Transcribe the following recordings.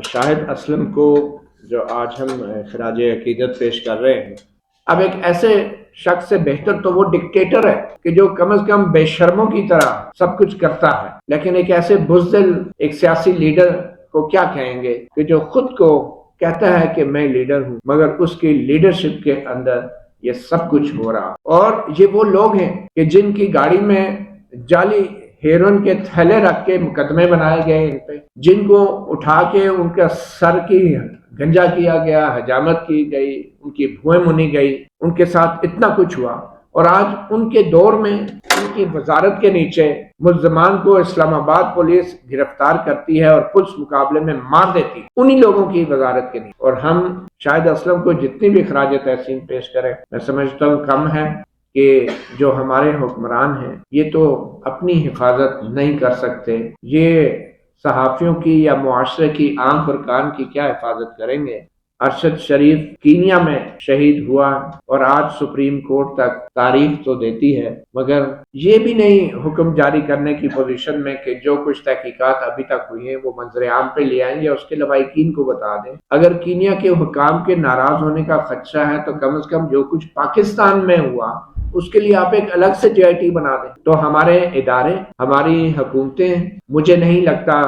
شاہد اسلم کو جو آج ہم خراج عقیدت پیش کر رہے ہیں، اب ایک ایسے شخص سے بہتر تو وہ ڈکٹیٹر ہے کہ جو کم از کم بے شرموں کی طرح سب کچھ کرتا ہے، لیکن ایک ایسے بزدل ایک سیاسی لیڈر کو کیا کہیں گے کہ جو خود کو کہتا ہے کہ میں لیڈر ہوں، مگر اس کی لیڈرشپ کے اندر یہ سب کچھ ہو رہا۔ اور یہ وہ لوگ ہیں کہ جن کی گاڑی میں جعلی ہیروئن کے تھیلے رکھ کے مقدمے بنائے گئے ان پہ، جن کو اٹھا کے ان کا سر کی گنجا کیا گیا، حجامت کی گئی، ان کی بھوئیں منی گئی، ان کے ساتھ اتنا کچھ ہوا، اور آج ان کے دور میں ان کی وزارت کے نیچے ملزمان کو اسلام آباد پولیس گرفتار کرتی ہے اور پولیس مقابلے میں مار دیتی، انہی لوگوں کی وزارت کے نیچے۔ اور ہم شاہد اسلم کو جتنی بھی خراج تحسین پیش کریں، میں سمجھتا ہوں کم ہے کہ جو ہمارے حکمران ہیں یہ تو اپنی حفاظت نہیں کر سکتے، یہ صحافیوں کی یا معاشرے کی آنکھ اور کان کی کیا حفاظت کریں گے۔ ارشد شریف کینیا میں شہید ہوا اور آج سپریم کورٹ تک تاریخ تو دیتی ہے، مگر یہ بھی نہیں حکم جاری کرنے کی پوزیشن میں کہ جو کچھ تحقیقات ابھی تک ہوئی ہیں وہ منظر عام پہ لے آئیں یا اس کے لوائقین کو بتا دیں۔ اگر کینیا کے حکام کے ناراض ہونے کا خدشہ ہے تو کم از کم جو کچھ پاکستان میں ہوا اس کے لیے آپ ایک الگ سے JIT بنا دیں۔ تو ہمارے ادارے، ہماری حکومتیں، مجھے نہیں لگتا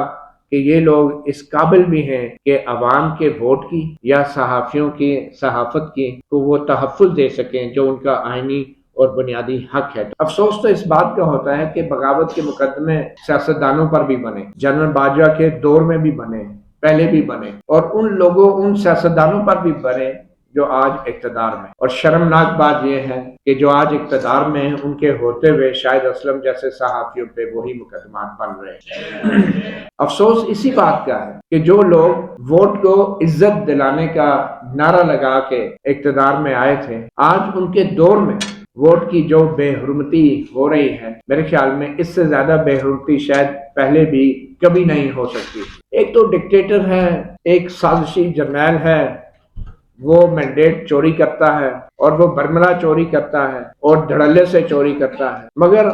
کہ یہ لوگ اس قابل بھی ہیں کہ عوام کے ووٹ کی یا صحافیوں کی صحافت کی کو وہ تحفظ دے سکیں جو ان کا آئینی اور بنیادی حق ہے۔ افسوس تو اس بات کا ہوتا ہے کہ بغاوت کے مقدمے سیاستدانوں پر بھی بنے، جنرل باجوہ کے دور میں بھی بنے، پہلے بھی بنے، اور ان سیاستدانوں پر بھی بنے جو آج اقتدار میں۔ اور شرمناک بات یہ ہے کہ جو آج اقتدار میں ہیں ان کے ہوتے ہوئے شاہد اسلم جیسے صحافیوں پہ وہی مقدمات بن رہے ہیں۔ افسوس اسی بات کا ہے کہ جو لوگ ووٹ کو عزت دلانے کا نعرہ لگا کے اقتدار میں آئے تھے، آج ان کے دور میں ووٹ کی جو بے حرمتی ہو رہی ہے، میرے خیال میں اس سے زیادہ بے حرمتی شاید پہلے بھی کبھی نہیں ہو سکتی۔ ایک تو ڈکٹیٹر ہے، ایک سازشی جرنیل ہے، وہ مینڈیٹ چوری کرتا ہے اور وہ برملا چوری کرتا ہے اور دھڑلے سے چوری کرتا ہے، مگر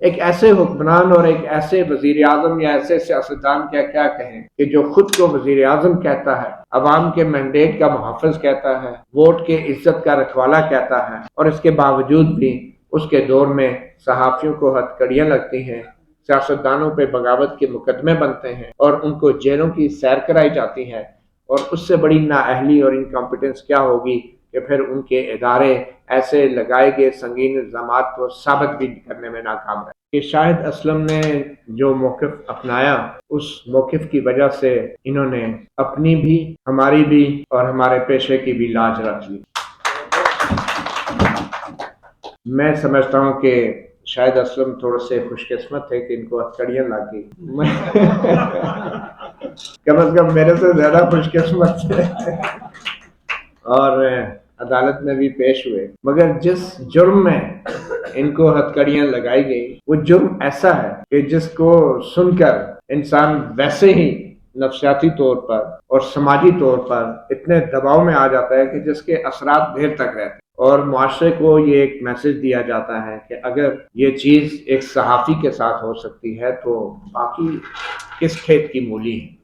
ایک ایسے حکمران اور ایک ایسے وزیر اعظم یا ایسے سیاستدان کیا کہیں کہ جو خود کو وزیر اعظم کہتا ہے، عوام کے مینڈیٹ کا محافظ کہتا ہے، ووٹ کے عزت کا رکھوالا کہتا ہے، اور اس کے باوجود بھی اس کے دور میں صحافیوں کو ہتھکڑیاں لگتی ہیں، سیاستدانوں پہ بغاوت کے مقدمے بنتے ہیں اور ان کو جیلوں کی سیر کرائی جاتی ہے، اور اس سے بڑی نااہلی اور انکمپیٹنس کیا ہوگی کہ پھر ان کے ادارے ایسے لگائے گئے سنگین الزامات کو ثابت بھی کرنے میں ناکام رہے۔ کہ شاہد اسلم نے جو موقف اپنایا، اس موقف کی وجہ سے انہوں نے اپنی بھی، ہماری بھی اور ہمارے پیشے کی بھی لاج رکھ لی۔ میں سمجھتا ہوں کہ شاہد اسلم تھوڑے سے خوش قسمت تھے کہ ان کو ہتھکڑیاں لگ گئی، کم از کم میرے سے زیادہ خوش قسمت تھے اور عدالت میں بھی پیش ہوئے، مگر جس جرم میں ان کو ہتھکڑیاں لگائی گئی وہ جرم ایسا ہے کہ جس کو سن کر انسان ویسے ہی نفسیاتی طور پر اور سماجی طور پر اتنے دباؤ میں آ جاتا ہے کہ جس کے اثرات دیر تک رہتے ہیں، اور معاشرے کو یہ ایک میسج دیا جاتا ہے کہ اگر یہ چیز ایک صحافی کے ساتھ ہو سکتی ہے تو باقی کس کھیت کی مولی ہے۔